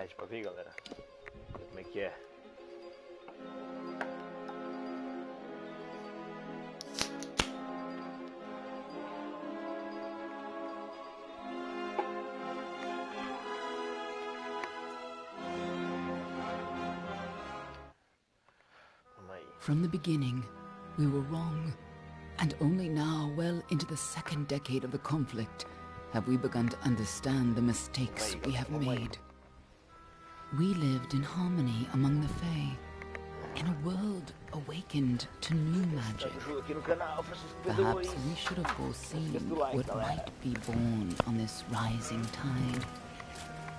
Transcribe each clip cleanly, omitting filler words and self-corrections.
internet pra ver, galera. Ver como é que é. From the beginning, we were wrong. And only now, well into the second decade of the conflict, have we begun to understand the mistakes we have made. We lived in harmony among the Fae, in a world awakened to new magic. Perhaps we should have foreseen what might be born on this rising tide.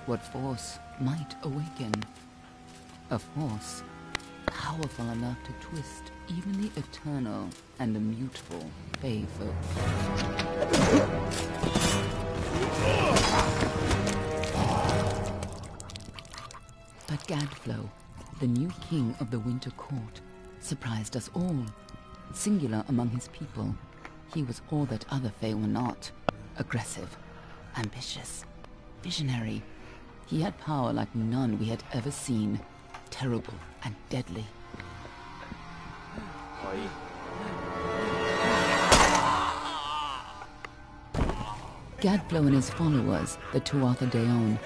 What force might awaken. A force powerful enough to twist even the eternal and immutable Fae folk. But Gadflow, the new king of the Winter Court, surprised us all. Singular among his people, he was all that other Fae were not. Aggressive, ambitious, visionary. He had power like none we had ever seen. Terrible and deadly. Gadflow and his followers, the Tuatha Deon,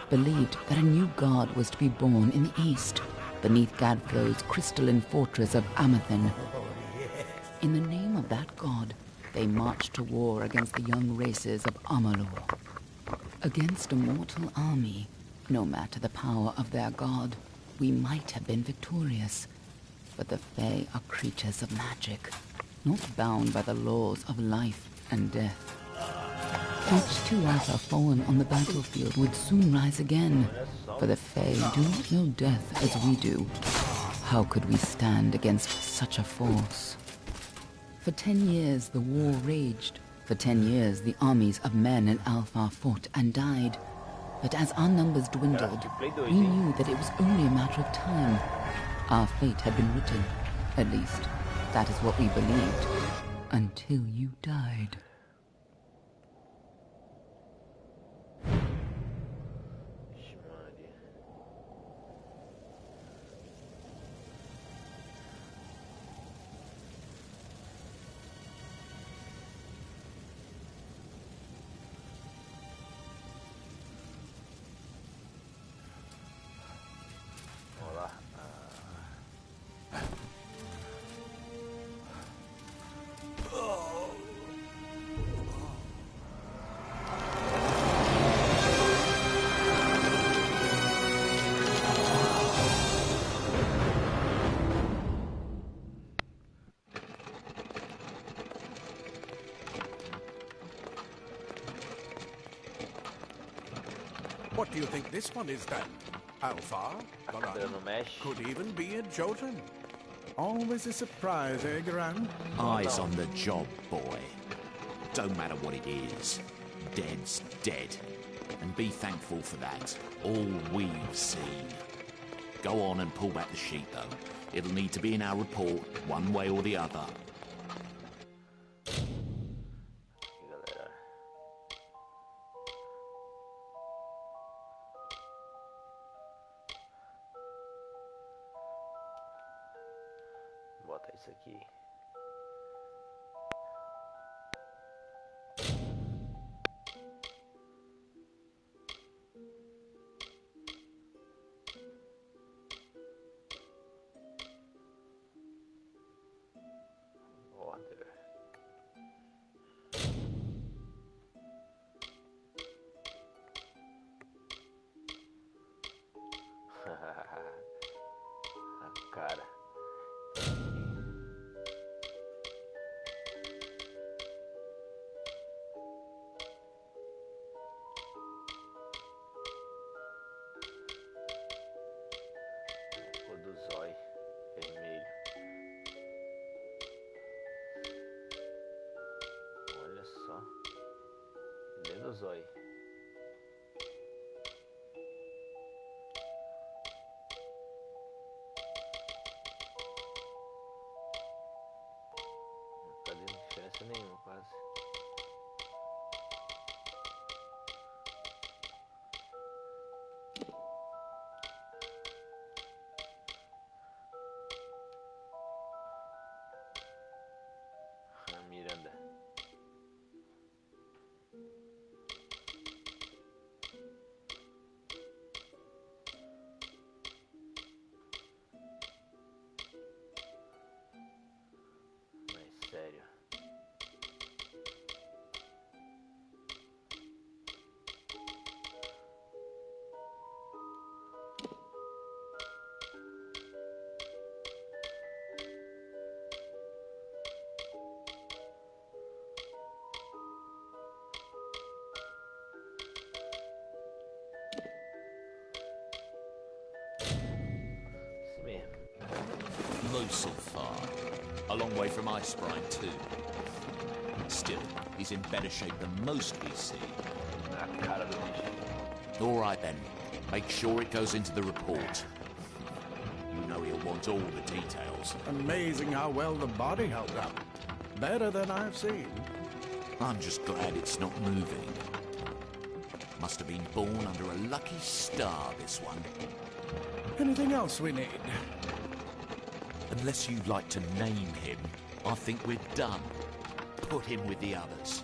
believed that a new god was to be born in the east, beneath Gadflow's crystalline fortress of Amathen. In the name of that god, they marched to war against the young races of amlur. Against a mortal army, no matter the power of their god, we might have been victorious. But the Fae are creatures of magic, not bound by the laws of life and death. Each Tuatha fallen on the battlefield would soon rise again, for the Fae do not know death as we do. How could we stand against such a force? For 10 years the war raged. For 10 years the armies of Men and Alpha fought and died. But as our numbers dwindled, we knew that it was only a matter of time. Our fate had been written. At least, that is what we believed. Until you died. What do you think this one is then? Alpha? Garan? Could even be a Jotun. Always a surprise, eh, Garan? Eyes on the job, boy. Don't matter what it is. Dead's dead. And be thankful for that. All we've seen. Go on and pull back the sheet, though. It'll need to be in our report, one way or the other. Bota isso aqui. Order. A cara. Cor do zóio vermelho. Olha só. Dentro do zóio. Não tá dando diferença nenhuma, quase. so far. A long way from Ice Brine, too. Still, he's in better shape than most we see. All right, then. Make sure it goes into the report. You know he'll want all the details. Amazing how well the body held up. Better than I've seen. I'm just glad it's not moving. Must have been born under a lucky star, this one. Anything else we need? Unless you'd like to name him, I think we're done. Put him with the others.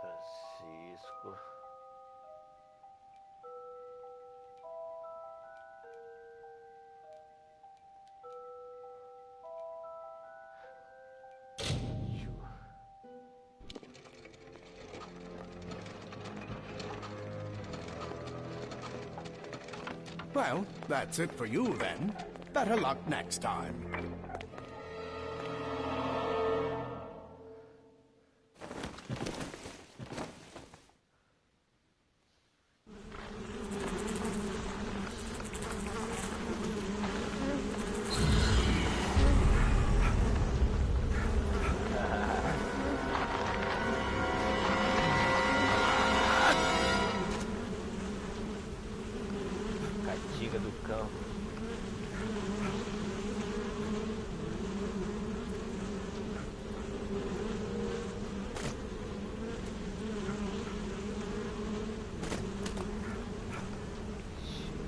Francisco. Well, that's it for you then. Better luck next time. Cantiga do Cão.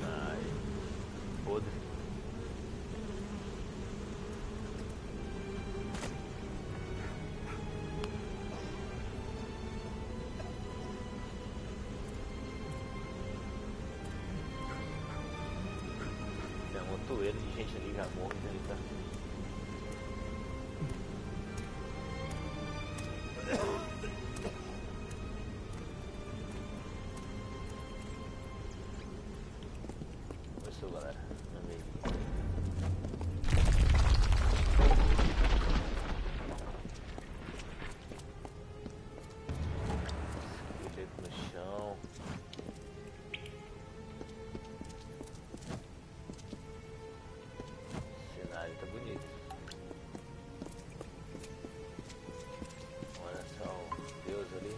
Ai, podre. Tem um montoeiro de gente ali já morta ali, tá? Começou, galera. Amei. Esqueleto no chão. O cenário tá bonito. Olha só o Deus ali.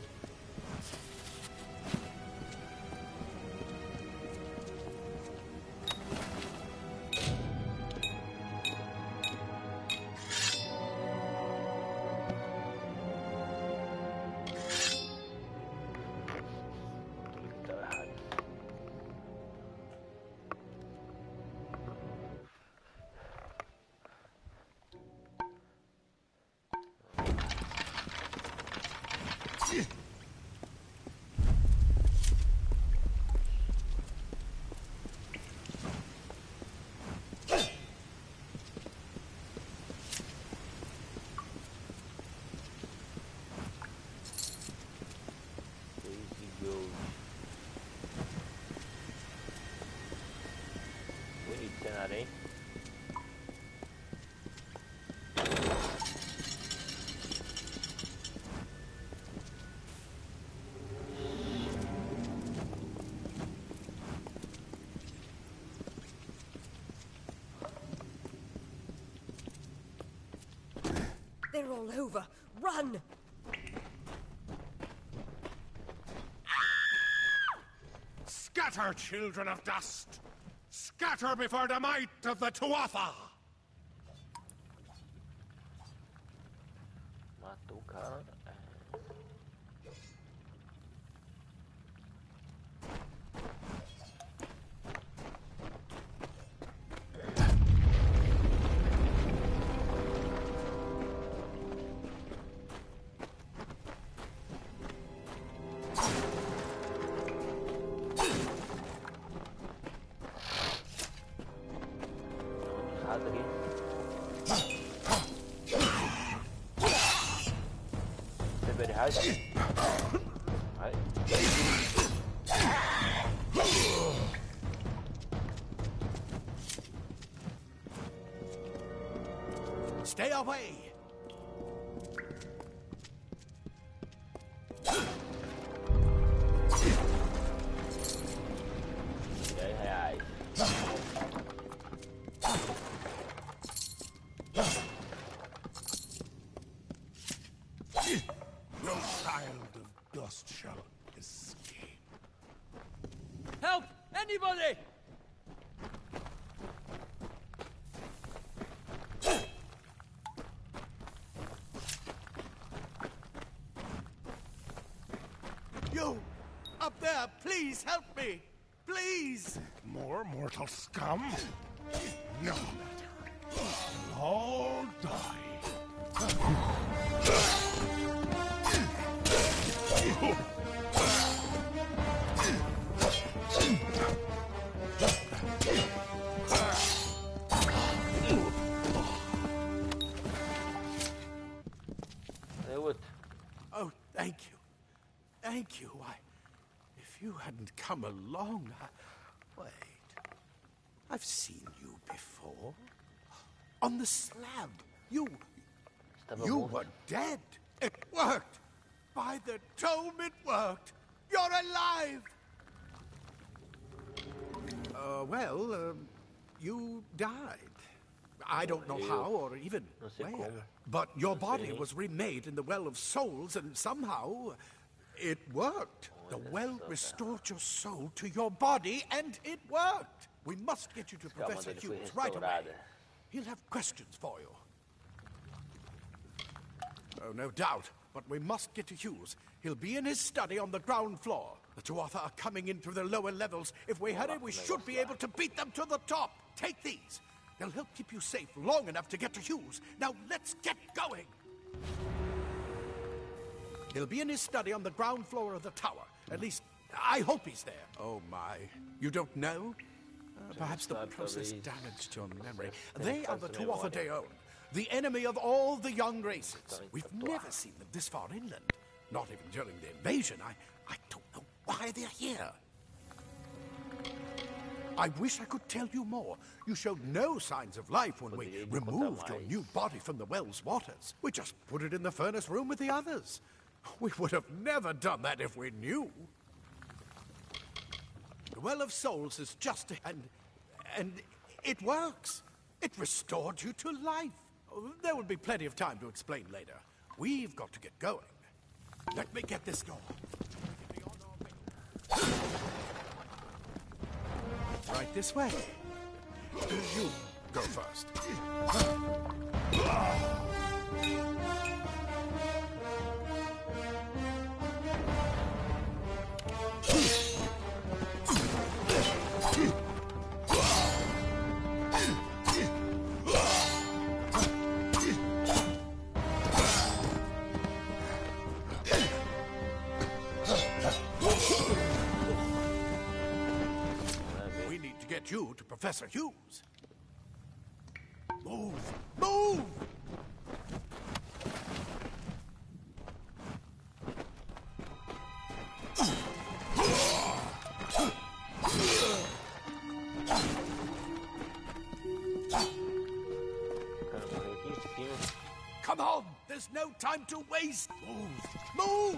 Tudo que tava errado. Daisy Gold. Bonito cenário, hein? They're all over. Run! Scatter, children of dust! Scatter before the might of the Tuatha! Matou o cara. Errado ali. Very hard. Vai. Stay away! Anybody! You! Up there, please help me! Please! More mortal scum? No. All die. Oh, thank you. Thank you. If you hadn't come along, Wait. I've seen you before. On the slab. You were dead. It worked. By the dome, it worked. You're alive. You died. I don't know how or even where. But your body was remade in the Well of Souls, and somehow it worked. The well restored your soul to your body, and it worked. We must get you to Professor Hughes right away. He'll have questions for you. Oh, no doubt. But we must get to Hughes. He'll be in his study on the ground floor. The Tuatha are coming in through the lower levels. If we hurry, we should be able to beat them to the top. Take these. They'll help keep you safe long enough to get to Hughes. Now, let's get going. He'll be in his study on the ground floor of the tower. At least, I hope he's there. Oh, my. You don't know? Perhaps the process damaged your memory. They are the Tuatha Deon, the enemy of all the young races. We've never seen them this far inland. Not even during the invasion. I don't know why they're here. I wish I could tell you more. You showed no signs of life when we removed your new body from the well's waters. We just put it in the furnace room with the others. We would have never done that if we knew. The Well of Souls is just... And it works. It restored you to life. There will be plenty of time to explain later. We've got to get going. Let me get this door. Right this way. You go first. You to Professor Hughes. Move! Move! Come on! There's no time to waste! Move! Move!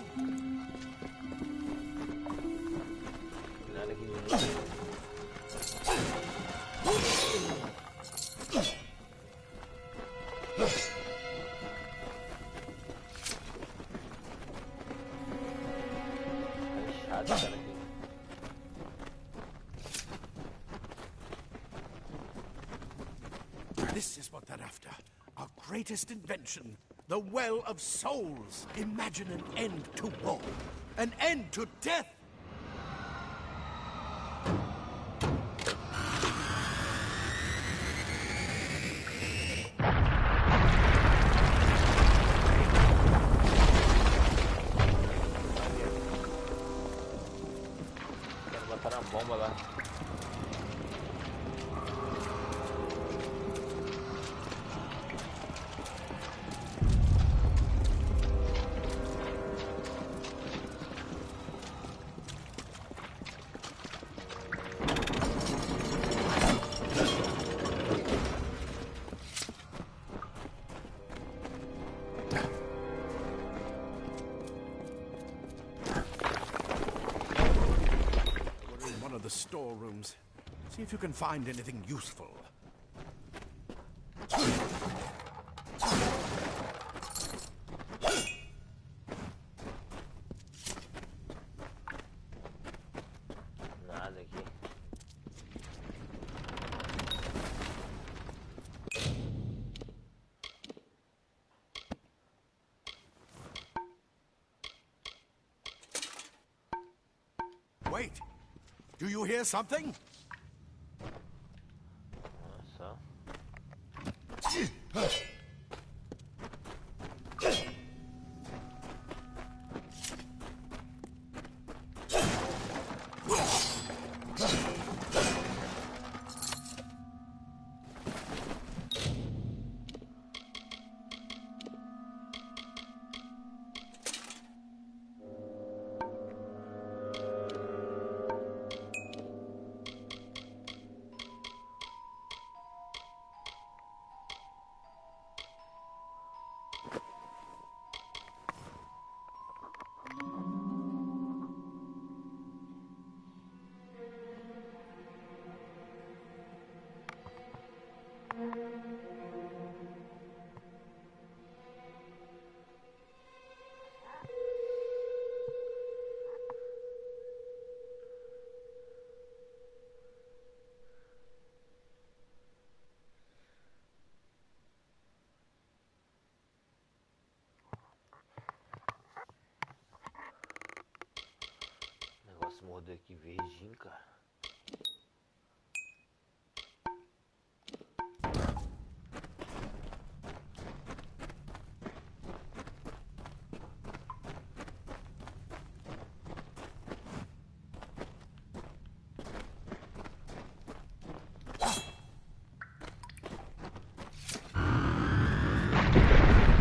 This is what they're after. Our greatest invention. The Well of Souls. Imagine an end to war. An end to death. Bomba lá. Storerooms. See if you can find anything useful. Nada aqui. Wait. Do you hear something? Só. Negócio mordeu aqui verdinho, cara.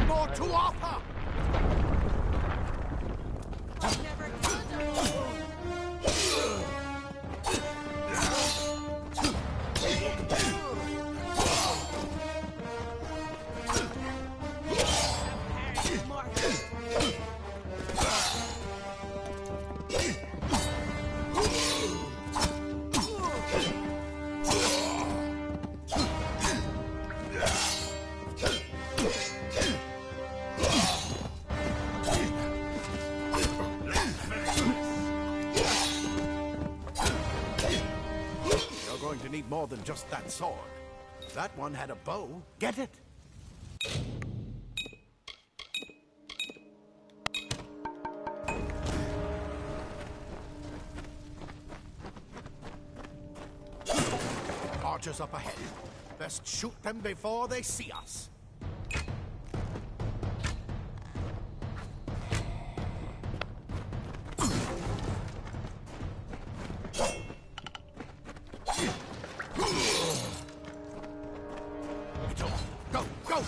More to offer! You're going to need more than just that sword. That one had a bow. Get it? Archers up ahead. Best shoot them before they see us. Go, go!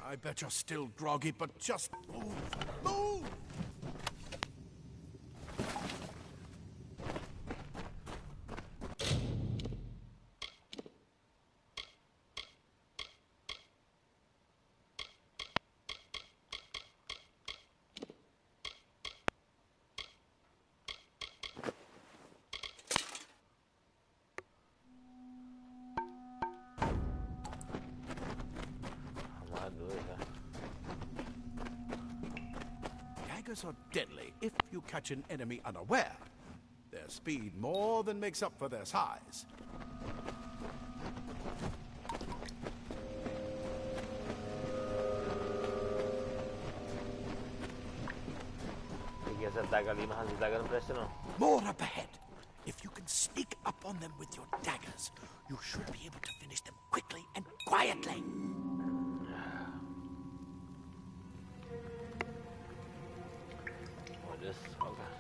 I bet you're still groggy, but just move. Move! Daggers are deadly if you catch an enemy unaware. Their speed more than makes up for their size. Peguei essa daga ali, mas as dagas não prestam não. More up ahead. If you can sneak up on them with your daggers, you should be able to finish them quickly and quietly. Olha só, cara.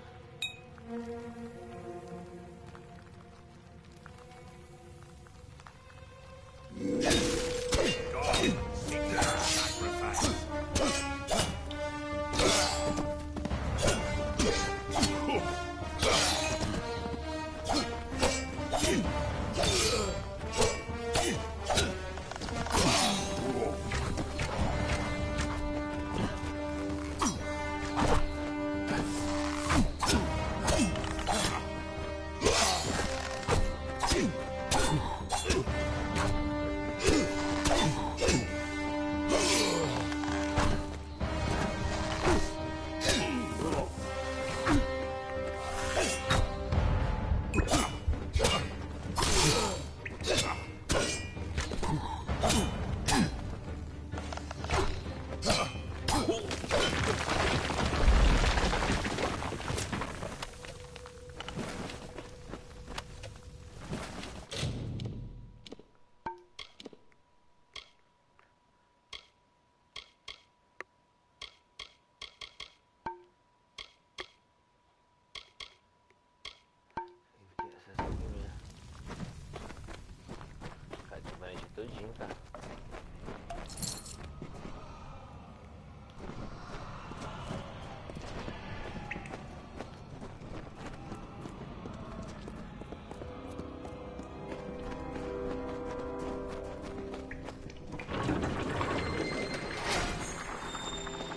Todinho, cara.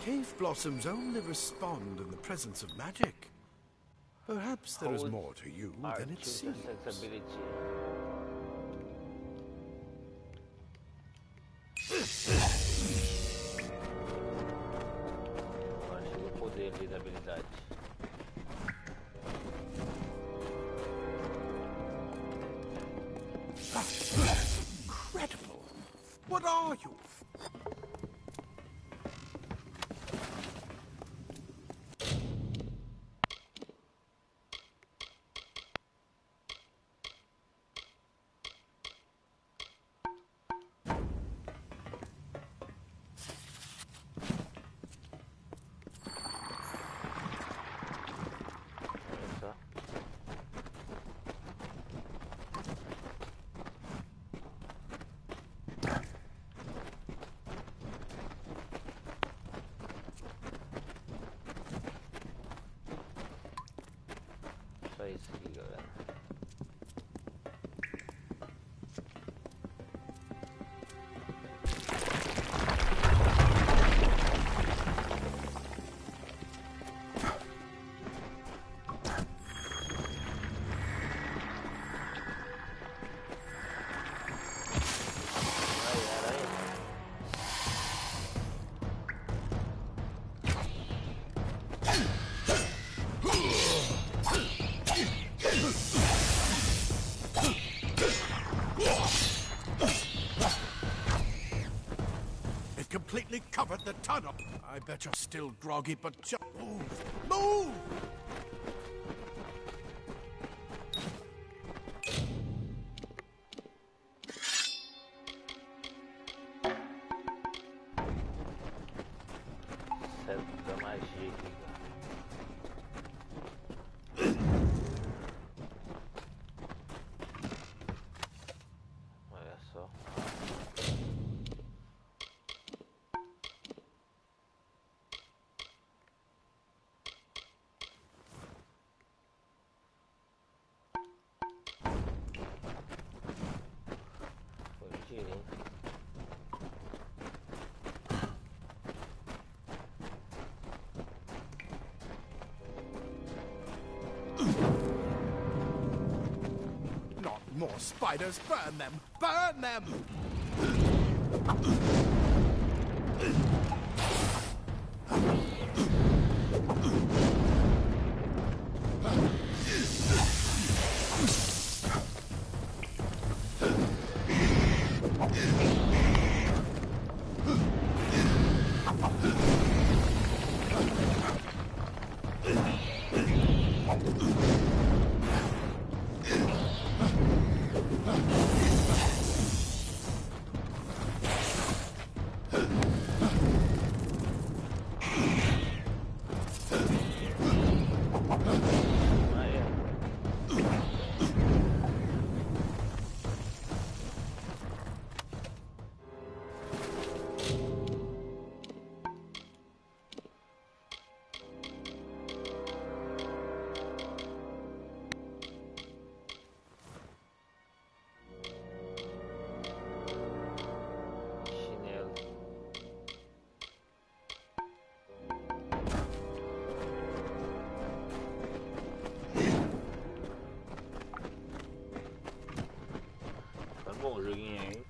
Cave blossoms only respond in the presence of magic. Perhaps there is more to you than it seems. Da habilidade. Incredible! What are you? Só isso aqui, galera. Completely covered the tunnel. I bet you're still groggy, but just move. Move! Certo da magia aqui, cara. Olha só. Not more spiders! Burn them! Burn them! 种声音。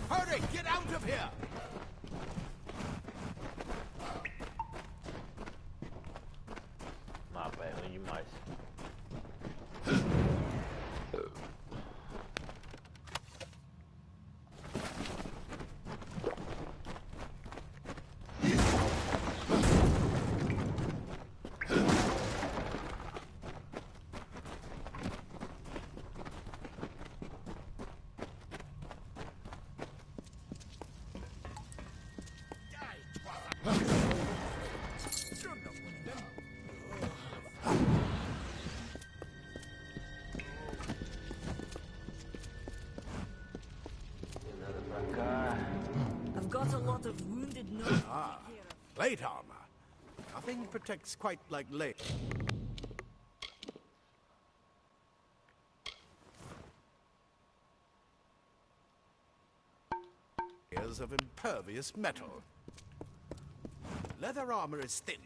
Hurry, get out of here! 马百合与马。I've got a lot of wounded nobles. Plate armor. Nothing protects quite like lead. Layers of impervious metal. Leather armor is thin,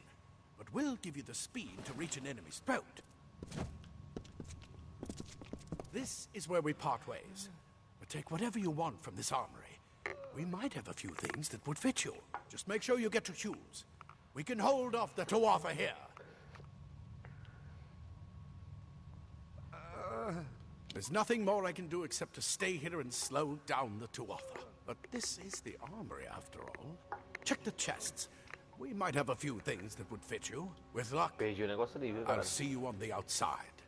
but will give you the speed to reach an enemy's throat. This is where we part ways. But take whatever you want from this armory. We might have a few things that would fit you. Just make sure you get to shoes. We can hold off the Tuatha here. There's nothing more I can do except to stay here and slow down the Tuatha. But this is the armory after all. Check the chests. We might have a few things that would fit you. With luck, Perdi o negócio ali, viu, I'll cara? see you on the outside.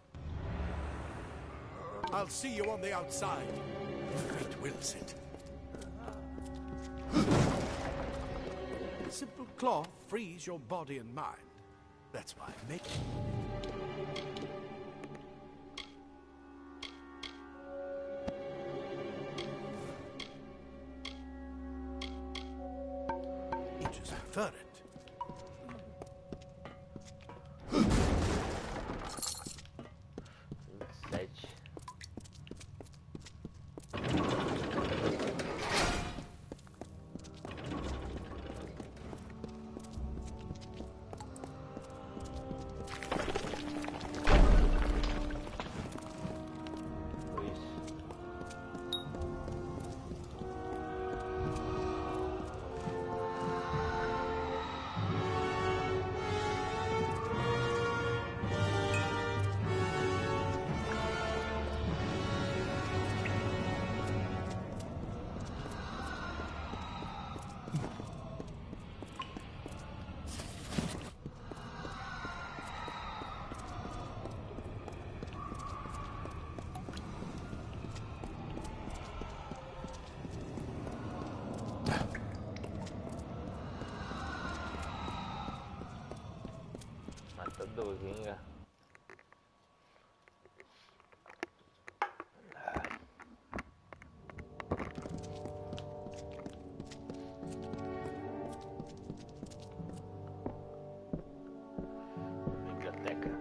I'll see you on the outside. Fate wills it. Simple cloth frees your body and mind. That's why I make it. You just prefer it. Sete. Tá dorinha. Biblioteca.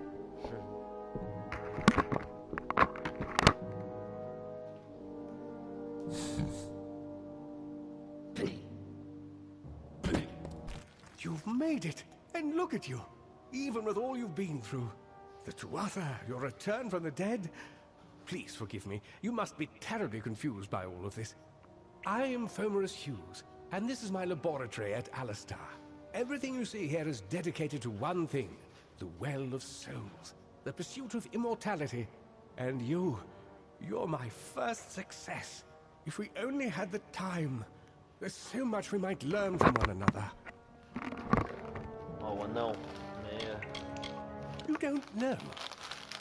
You've made it, and look at you. Even with all you've been through. The Tuatha, your return from the dead. Please forgive me. You must be terribly confused by all of this. I am Fomerus Hughes, and this is my laboratory at Alistar. Everything you see here is dedicated to one thing, the Well of Souls, the pursuit of immortality. And you're my first success. If we only had the time, there's so much we might learn from one another. Oh, não. You don't know.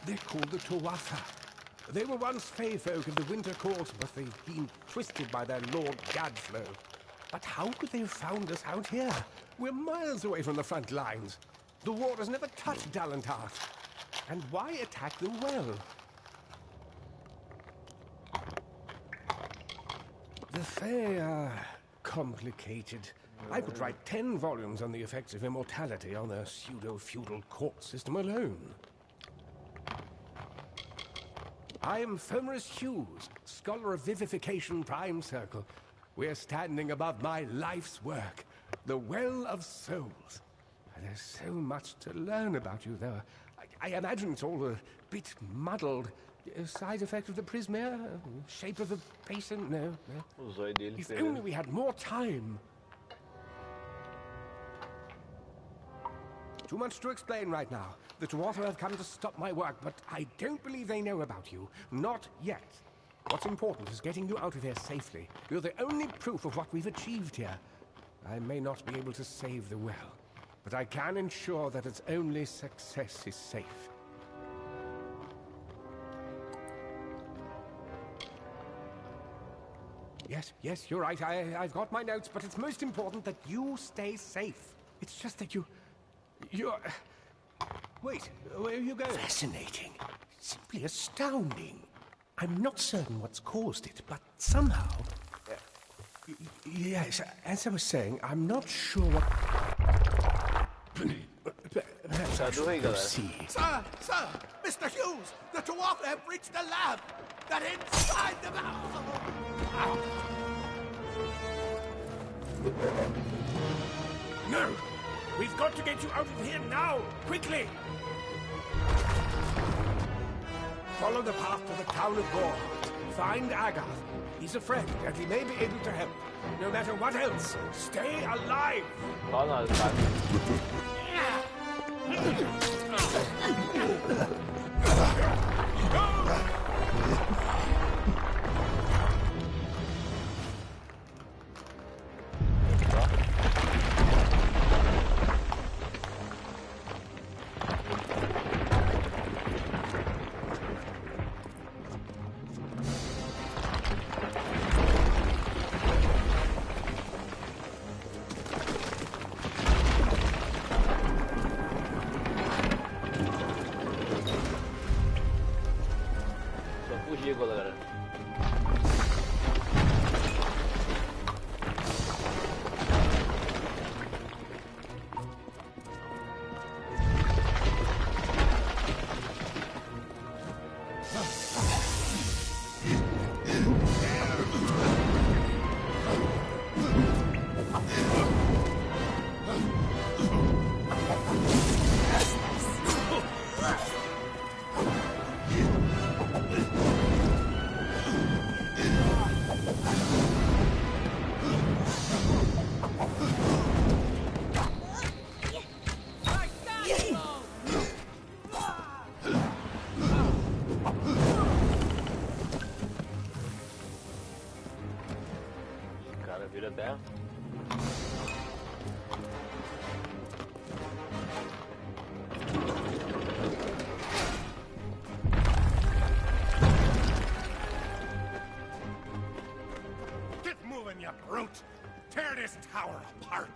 They're called the Tuatha. They were once Fey folk of the Winter Court, but they've been twisted by their Lord Gadflow. But how could they have found us out here? We're miles away from the front lines. The war has never touched Dalentart. And why attack the well? The Fae are complicated. I could write 10 volumes on the effects of immortality on their pseudo-feudal court system alone. I am Fomorus Hughes, scholar of Vivification Prime Circle. We're standing above my life's work, the Well of Souls. There's so much to learn about you, though. I imagine it's all a bit muddled. Side effect of the prismere? Shape of the basin? No. O zóio dele If pegando. only we had more time. Too much to explain right now. The Tuatha have come to stop my work, but I don't believe they know about you. Not yet. What's important is getting you out of here safely. You're the only proof of what we've achieved here. I may not be able to save the well, but I can ensure that its only success is safe. Yes, you're right. I've got my notes, but it's most important that you stay safe. It's just that you're... Wait, where are you going? Fascinating. Simply astounding. I'm not certain what's caused it, but somehow... Yes, as I was saying, I'm not sure what... Perhaps I should go see. Sir! Mr. Hughes! The Tuatha have reached the lab! They're inside the mouth! No! We've got to get you out of here now! Quickly! Follow the path to the town of Gore. Find Agath. He's a friend, and he may be able to help. No matter what else, stay alive! Lá na cara. Só fugir, galera. O cara vira terra. Get moving, you brute! Tear this tower apart!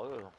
Olha.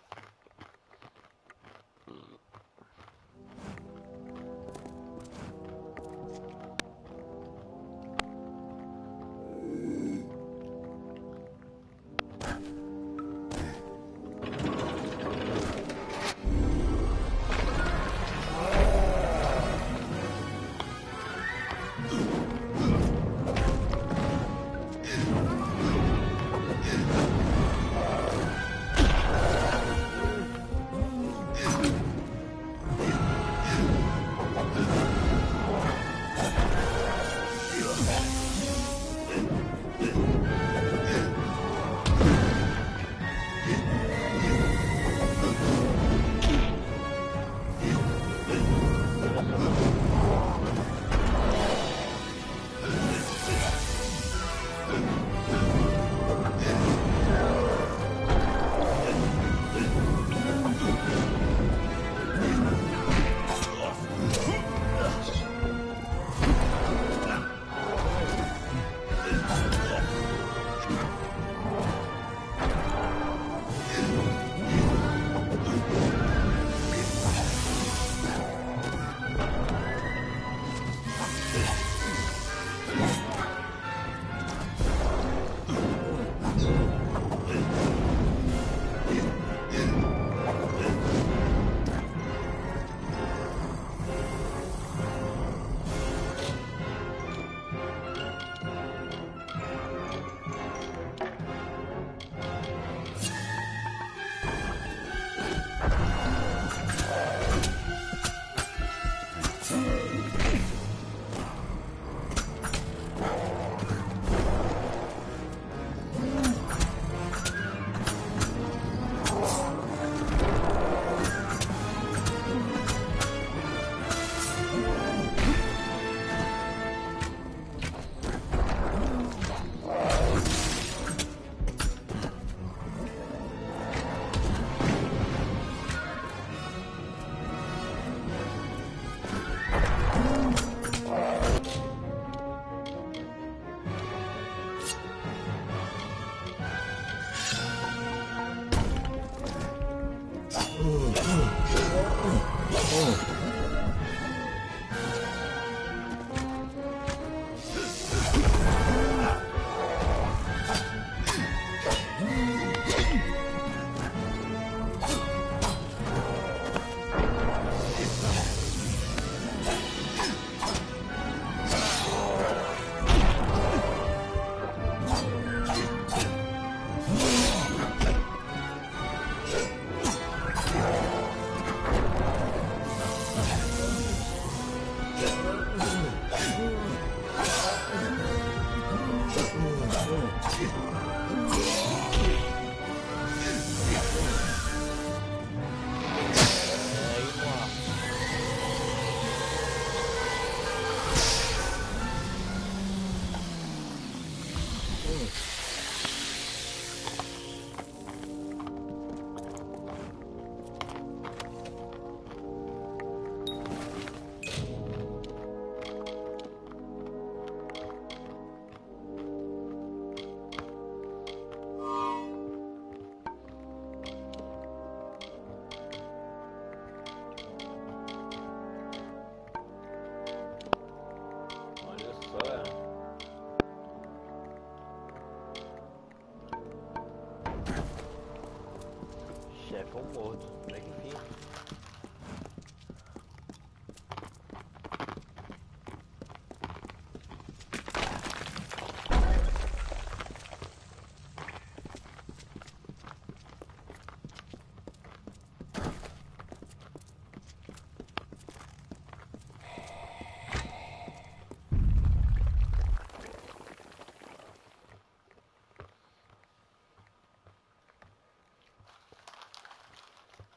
Chefão morto, mas enfim.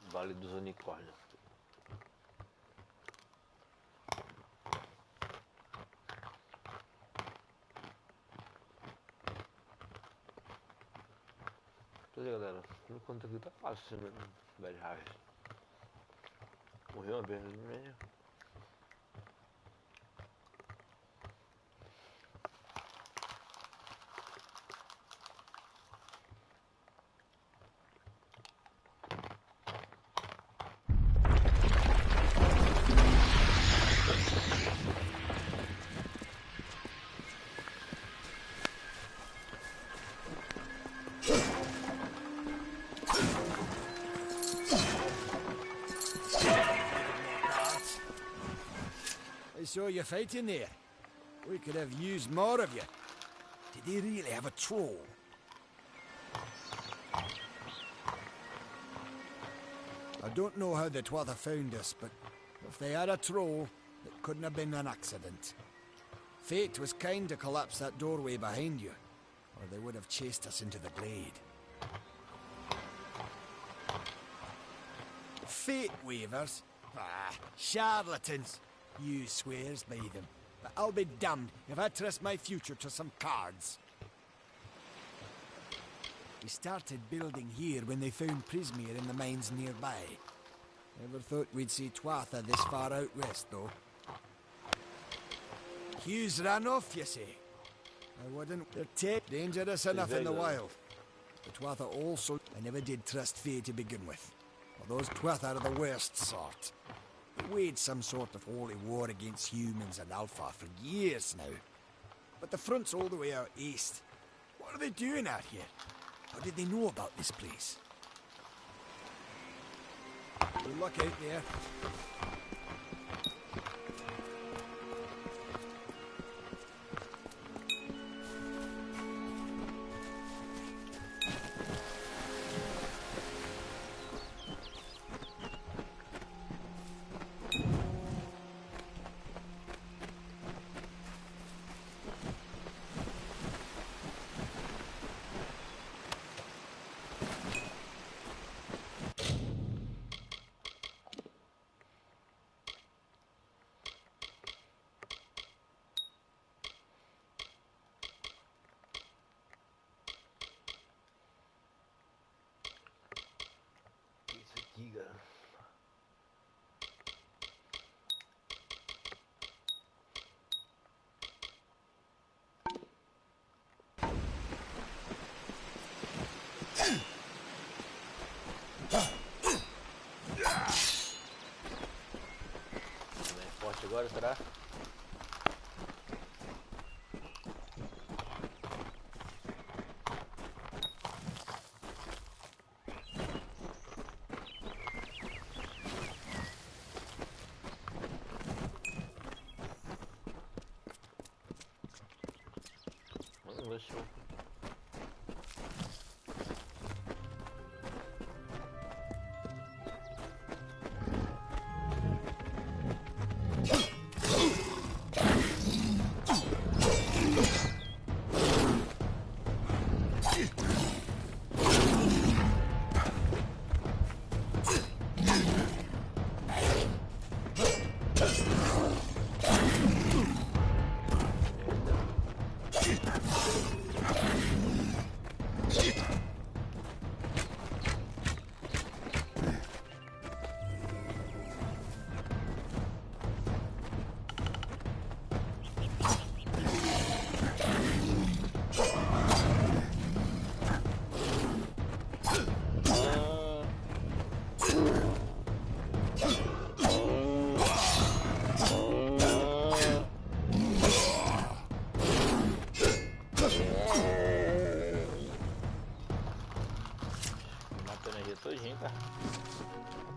Vale dos Unicórnios. Quer dizer, galera, no conta aqui tá fácil, né? Velho Harris. Morreu uma vez, né? saw you fighting there. We could have used more of you. Did they really have a troll? I don't know how the Twatha found us, but if they had a troll, it couldn't have been an accident. Fate was kind to collapse that doorway behind you, or they would have chased us into the glade. Fate weavers? Ah, charlatans. You swears by them. But I'll be damned if I trust my future to some cards. We started building here when they found Prismere in the mines nearby. Never thought we'd see Twatha this far out west, though. Hughes ran off, you say? I wouldn't. They're dangerous enough in the wild. The Twatha also... I never did trust Fae to begin with. Well, those Twatha are the worst sort. They waged some sort of holy war against humans and Alpha for years now. But the front's all the way out east. What are they doing out here? How did they know about this place? Good luck out there. Giga. Mais forte agora, será? Show.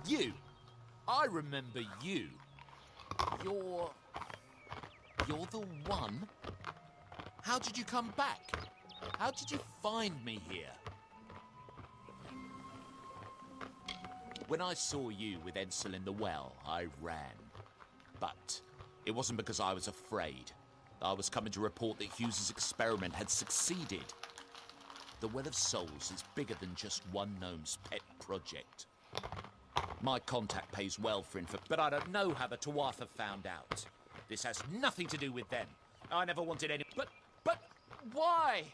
You? I remember you. You're the one? How did you come back? How did you find me here? When I saw you with Ensel in the well, I ran. But it wasn't because I was afraid. I was coming to report that Hughes's experiment had succeeded. The Well of Souls is bigger than just one gnome's pet project. My contact pays well for info, but I don't know how the Tuatha found out. This has nothing to do with them. I never wanted any... But why?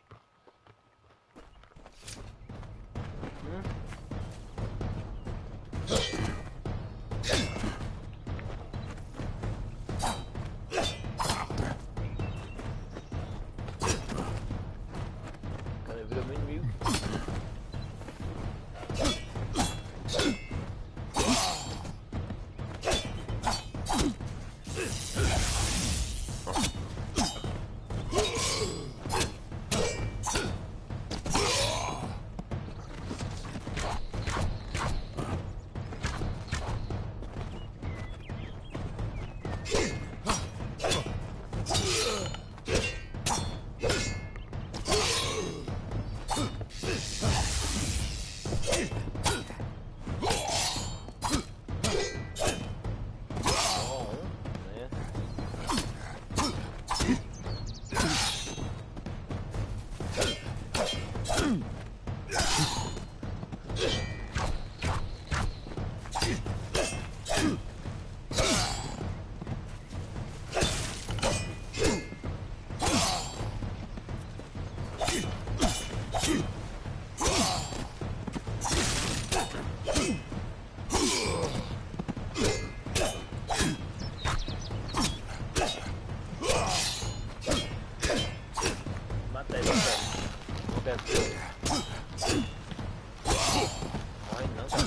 Cara, virou meu inimigo. Mata ele, velho. Não quero ver. Ai, não, cara.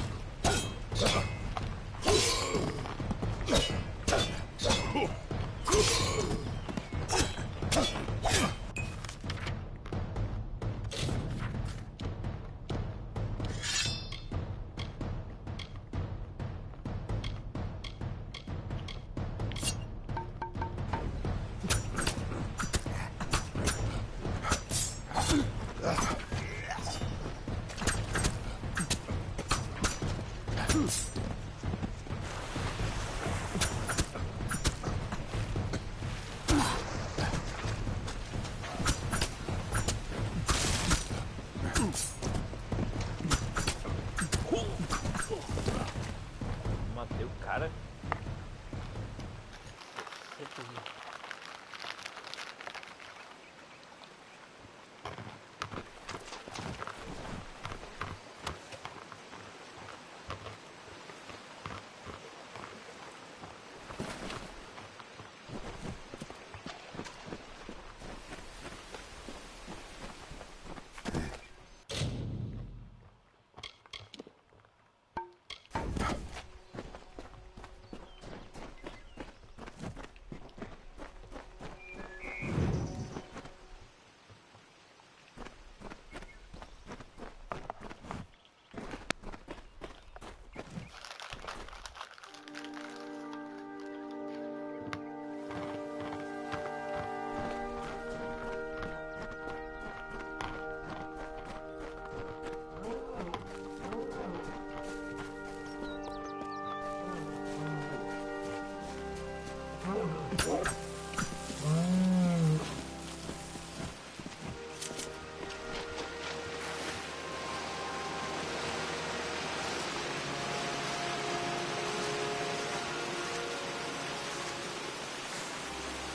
Matei o cara.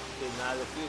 Não tem nada aqui.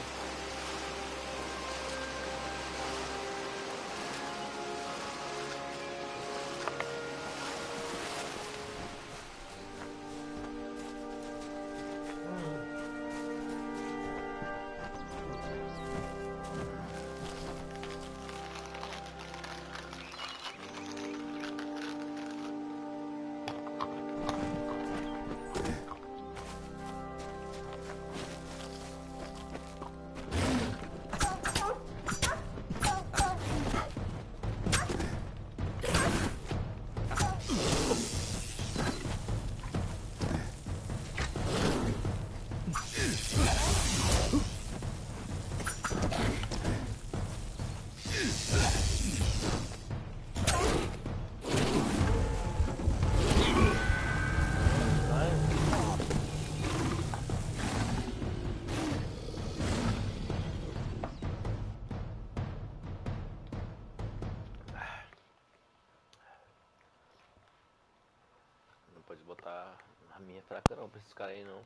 Pode botar a minha fraca não pra esses caras aí não.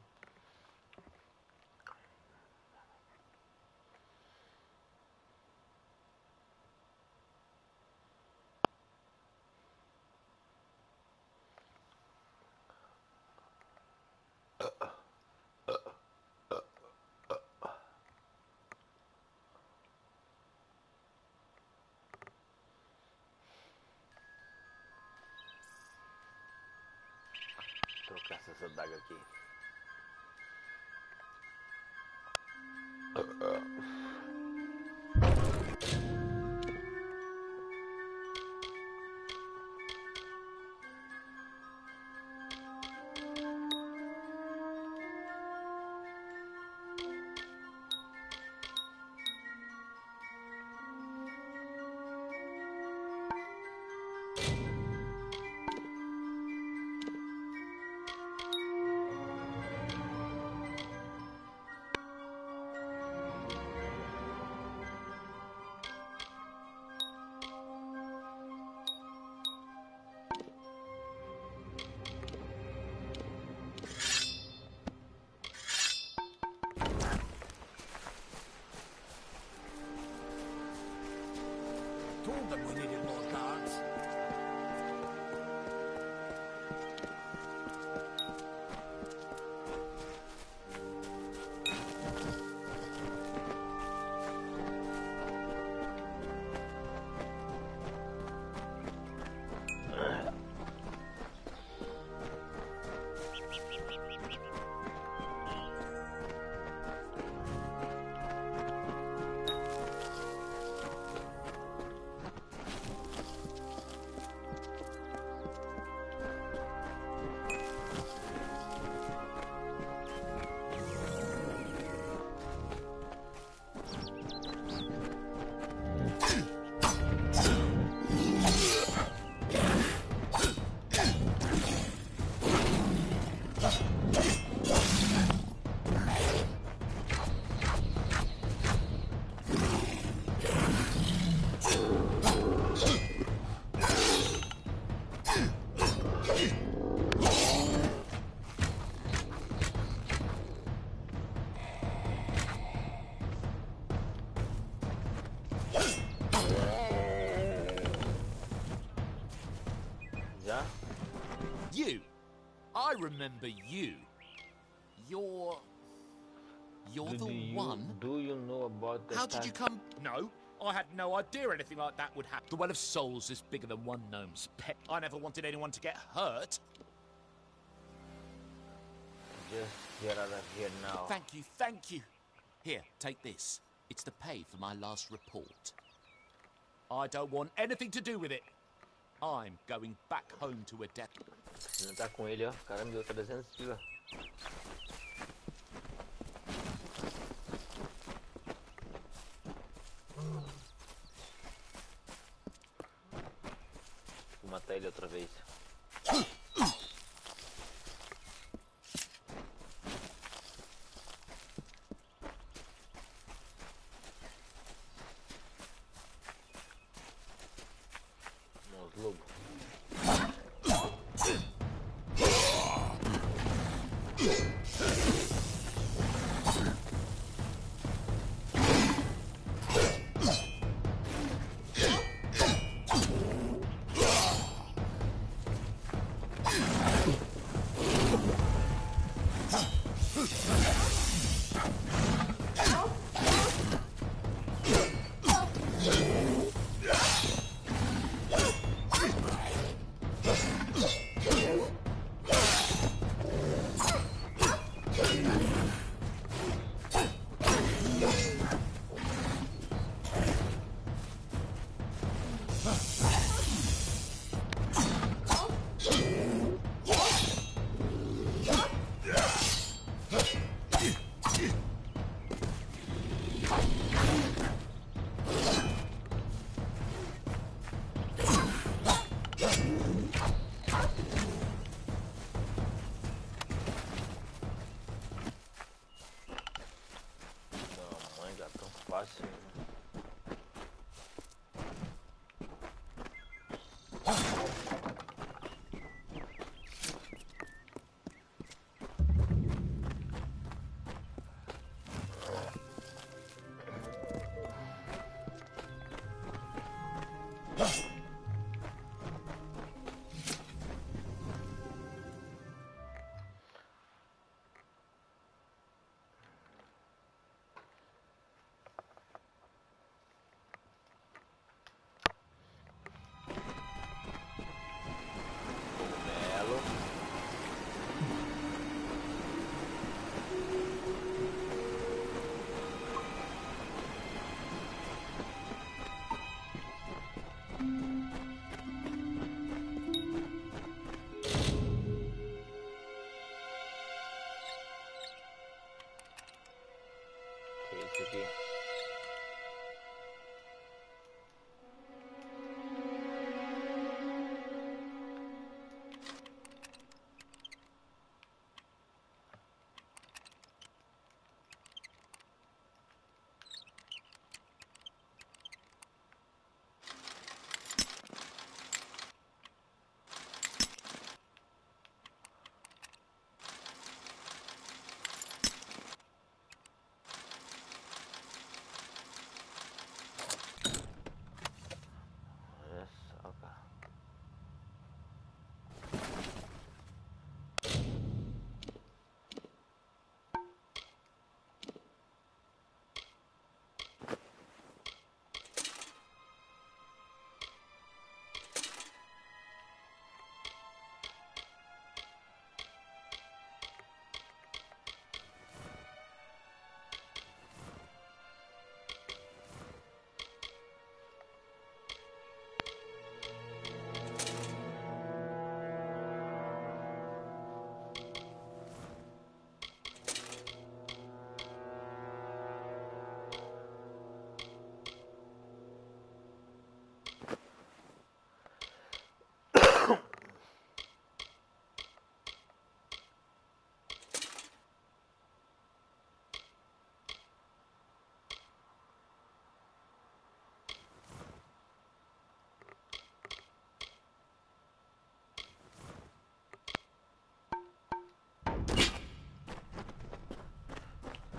Trocar essa adaga aqui. Told them we needed more guards. remember you. You're the one? Do you know about the How did you come? No, I had no idea anything like that would happen. The Well of Souls is bigger than one gnome's pet. I never wanted anyone to get hurt. Just get out of here now. Thank you, thank you. Here, take this. It's the pay for my last report. I don't want anything to do with it. I'm going back home to a death. Não tá com ele, ó. O cara me deu 300 pila. Vou matar ele outra vez. Os lobos. Fácil. Esse aqui.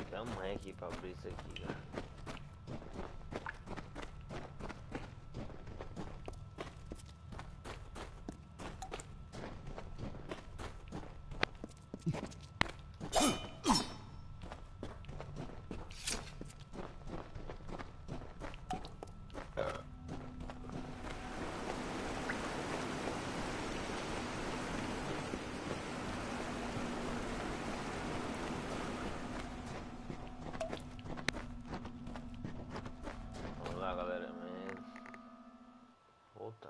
Dá uma mãe aqui pra abrir isso aqui, cara.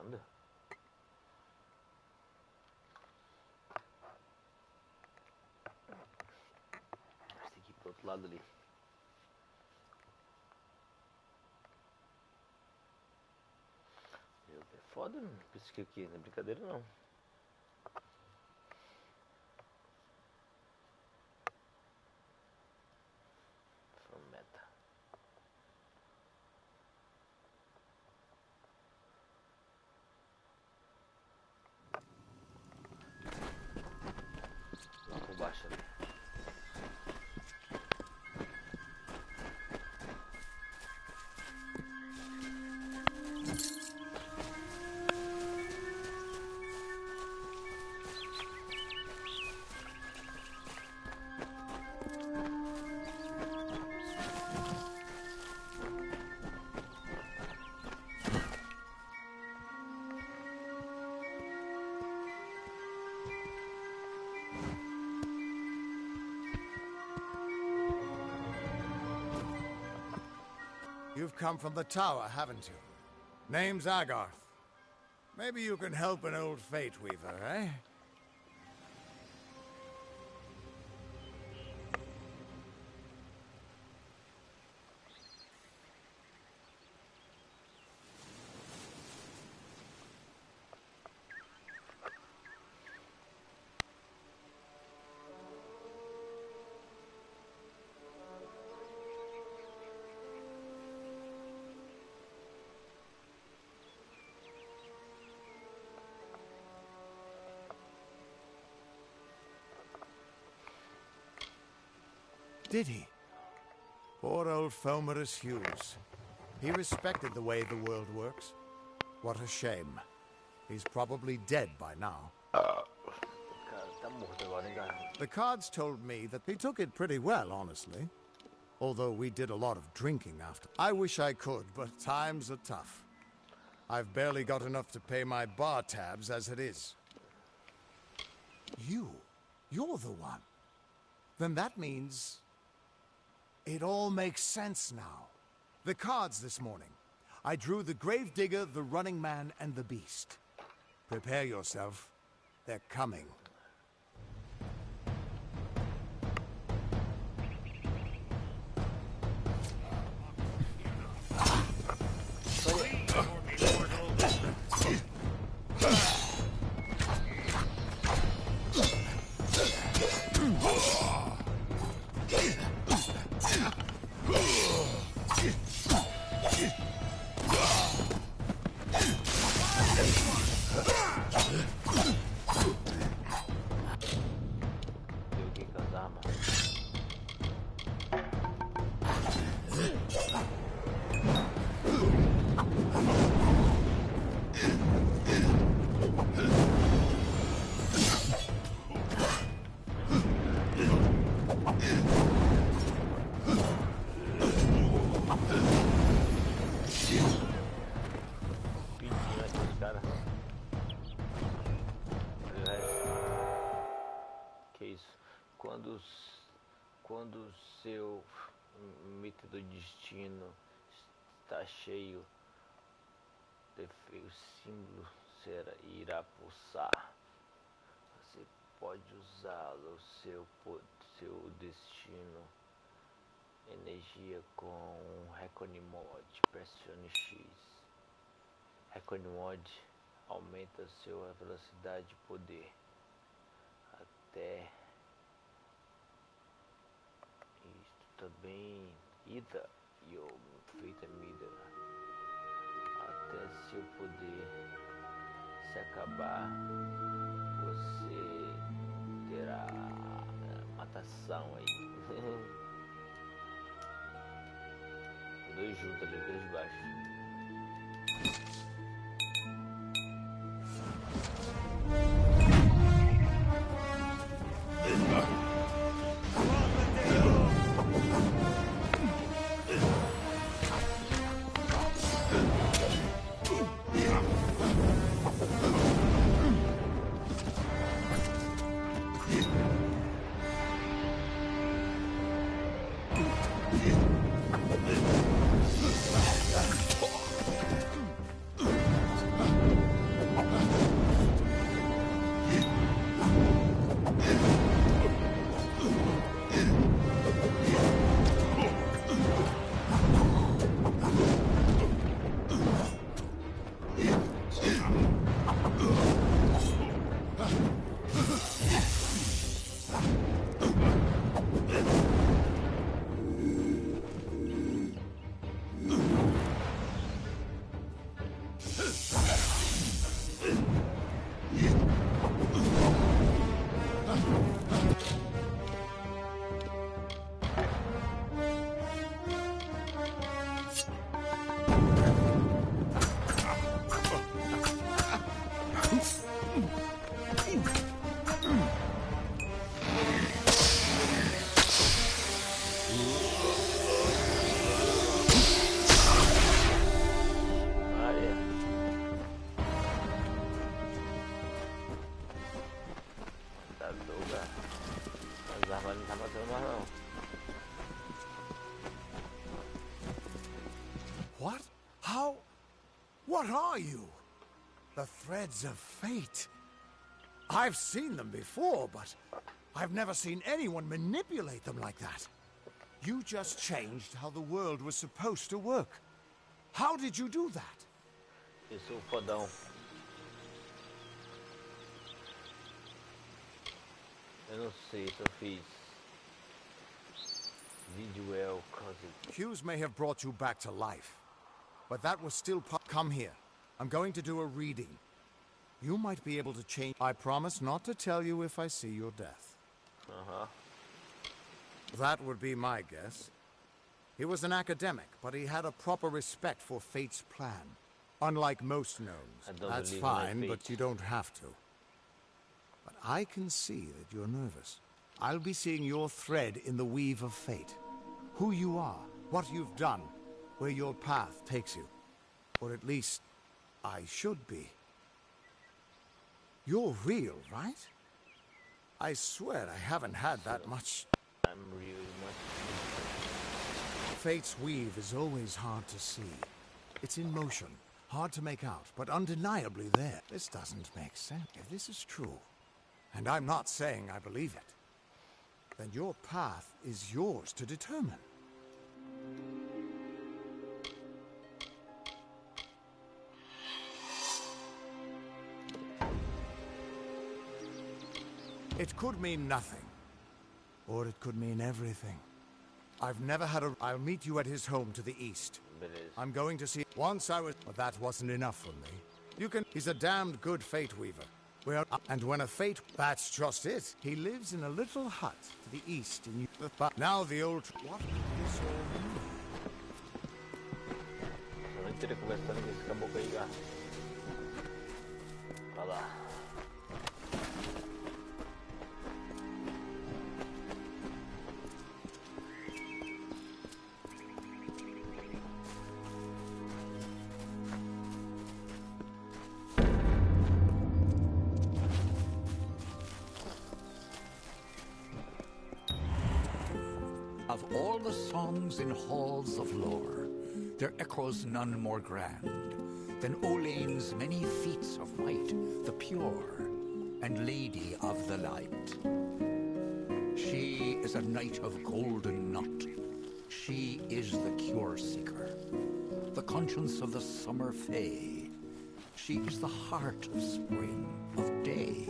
testando. Esse aqui pro outro lado ali. É foda, não penso que aqui não é brincadeira não. Meta. Lá por baixo ali. You've come from the tower, haven't you? Name's Agarth. Maybe you can help an old fate weaver, eh? Did he? Poor old Fomerus Hughes. He respected the way the world works. What a shame. He's probably dead by now. The cards told me that he took it pretty well, honestly. Although we did a lot of drinking after. I wish I could, but times are tough. I've barely got enough to pay my bar tabs as it is. You're the one. Then that means... it all makes sense now. The cards this morning. I drew the Gravedigger, the Running Man, and the Beast. Prepare yourself. They're coming. Quando o seu mito do destino está cheio de feio, símbolo irá pulsar. Você pode usá-lo, seu destino, energia com um Recone Mod. Pressione X. Recone Mod aumenta sua velocidade e poder até. Também ida e o feita mida até seu poder se acabar, você terá matação aí. Dois juntos ali, dois baixos. What? How? What are you? The threads of fate. I've seen them before, but I've never seen anyone manipulate them like that. You just changed how the world was supposed to work. How did you do that? Eu sou o fodão. Eu não sei se eu fiz vídeo Hughes may have brought you back to life, but that was still Come here. I'm going to do a reading. You might be able to change. I promise not to tell you if I see your death. That would be my guess. He was an academic, but he had a proper respect for fate's plan. Unlike most gnomes. That's fine, but you don't have to. But I can see that you're nervous. I'll be seeing your thread in the weave of fate. Who you are, what you've done, where your path takes you. Or at least, I should be. You're real, right? I swear I haven't had that much. I'm really much. Fate's weave is always hard to see. It's in motion, hard to make out, but undeniably there. This doesn't make sense. If this is true, and I'm not saying I believe it, then your path is yours to determine. It could mean nothing, or it could mean everything. I've never had a... I'll meet you at his home to the east. I'm going to see... Once I was... But that wasn't enough for me. You can... He's a damned good fate weaver. And when a fate... That's just it. He lives in a little hut to the east in... But now the old... What could this all mean? Mentira, conversando com esse caboclo aí, cara. Olha lá. Of all the songs in halls of lore, there echoes none more grand than Olane's many feats of might, the pure and lady of the light. She is a knight of golden knot. She is the cure seeker, the conscience of the summer fae. She is the heart of spring, of day.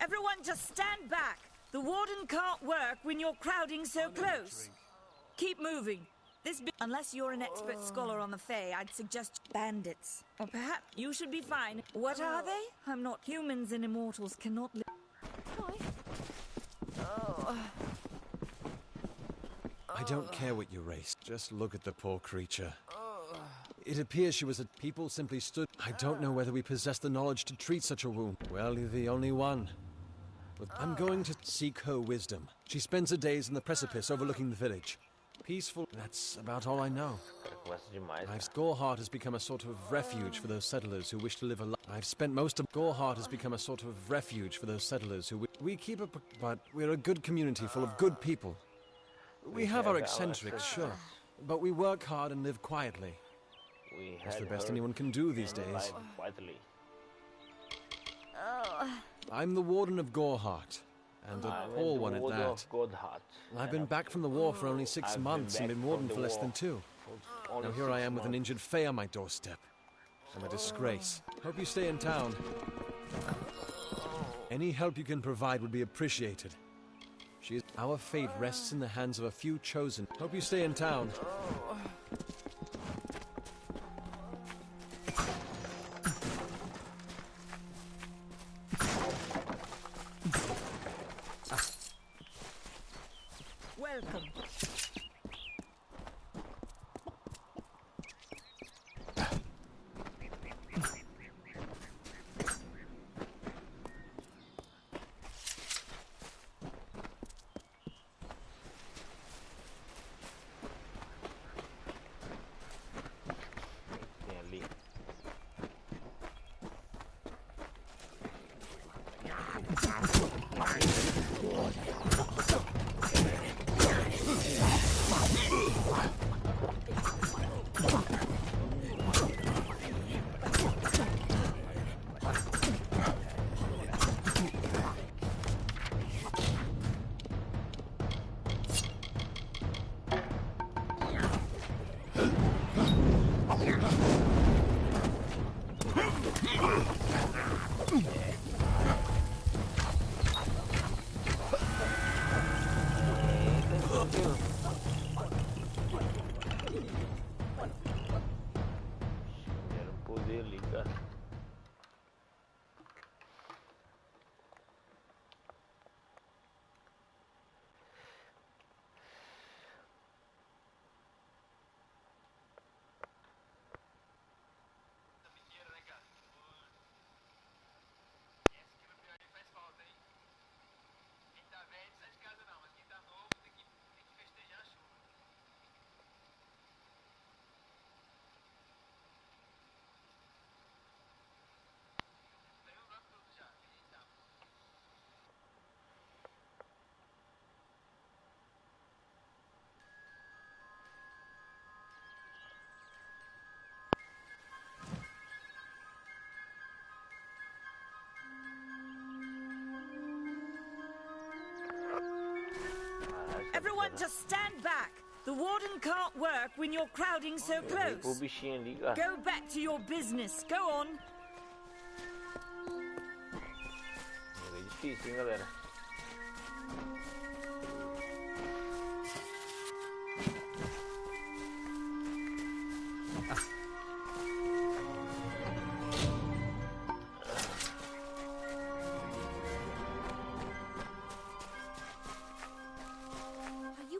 Everyone just stand back. The warden can't work when you're crowding so close. Keep moving. Unless you're an expert scholar on the Fae, I'd suggest bandits. Or perhaps you should be fine. What are they? I'm not. Humans and immortals cannot live. I don't care what you race. Just look at the poor creature. It appears she was a... People simply stood... I don't know whether we possess the knowledge to treat such a wound. Well, you're the only one. But I'm going to seek her wisdom. She spends her days in the precipice overlooking the village. Peaceful... That's about all I know. Goreheart has become a sort of refuge for those settlers who wish to live a life. I've spent most of... Goreheart has become a sort of refuge for those settlers who... We keep up... But we're a good community full of good people. We have our eccentrics, sure. But we work hard and live quietly. That's the best anyone can do these days. I'm the warden of Goreheart, and a poor one at that. I've been back from the war for only 6 months and been warden for less than 2. Now here I am with an injured Fae on my doorstep. I'm a disgrace. Hope you stay in town. Any help you can provide would be appreciated. Our fate rests in the hands of a few chosen. Hope you stay in town. Welcome. Era um poder ali, cara. Everyone just stand back. The warden can't work when you're crowding so O close. bichinho ali, cara. Go back to your business. Go on. É difícil, hein, galera.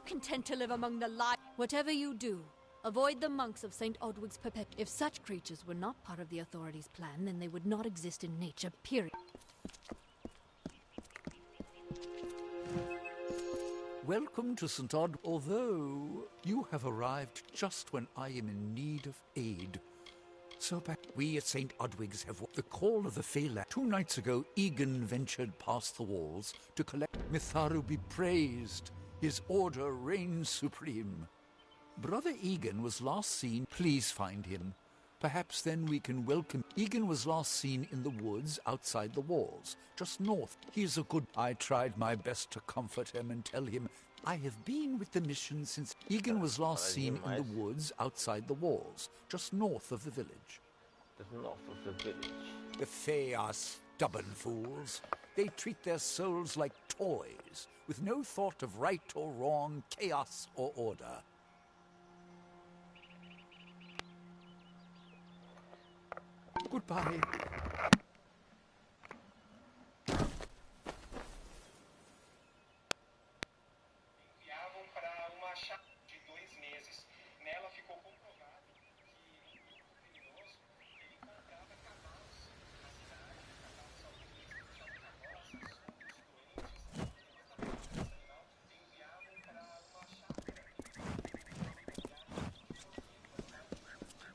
Content to live among the light. Whatever you do, avoid the monks of St. Odwig's Perpet. If such creatures were not part of the authorities' plan, then they would not exist in nature, period. Welcome to St. Od, although you have arrived just when I am in need of aid. So back, we at St. Odwig's have the call of the Feyland. 2 nights ago, Egan ventured past the walls to collect. Mitharu be praised. His order reigns supreme. Brother Egan was last seen. Please find him. Perhaps then we can welcome. Egan was last seen in the woods outside the walls, just north. He is a good. I tried my best to comfort him and tell him I have been with the mission since. Egan was last seen in the woods outside the walls, just north of the village. Just north of the village. The Fae are stubborn fools. They treat their souls like toys, with no thought of right or wrong, chaos or order. Goodbye. Enviavam para uma chave de 2 meses. Nela ficou comprovado que um grupo criminoso ele comprava cavalos na cidade, cavalos alpinistas, carroças, doentes, enviavam para uma chácara.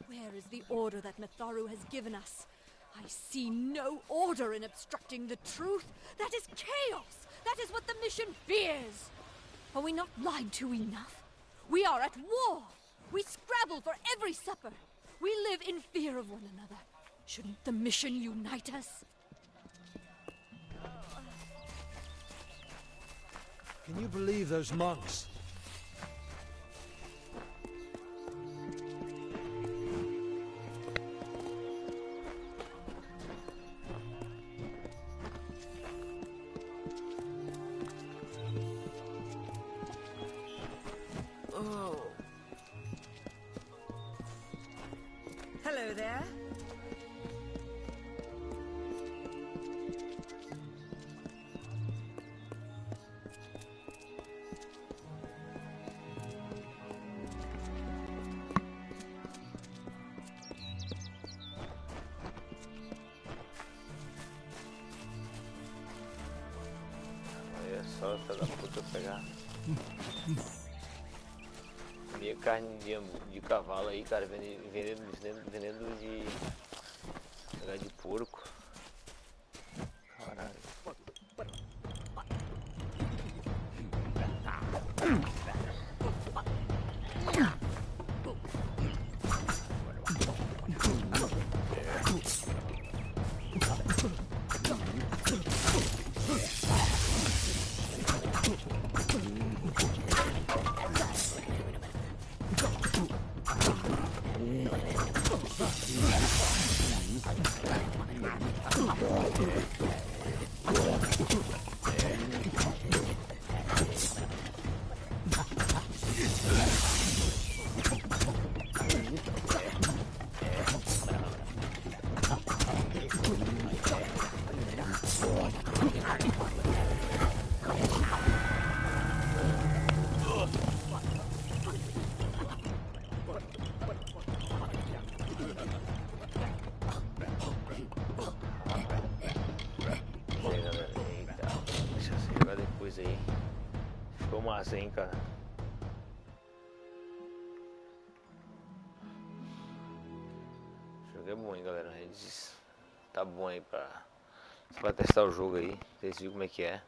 Where is the order that Mitharu has given us? I see no order in obstructing the truth. That is chaos. That is what the mission fears. Are we not lied to enough? We are at war. We scrabble for every supper. We live in fear of one another. Shouldn't the mission unite us? Can you believe those monks? Hello there. Olha só, essa da puta pegar. Minha carne de cavalo aí, cara, veneno de porco. Caralho. Aí. Ficou massa, hein, cara. O jogo é bom, hein, galera. Tá bom aí pra testar o jogo aí. Vocês viram como é que é.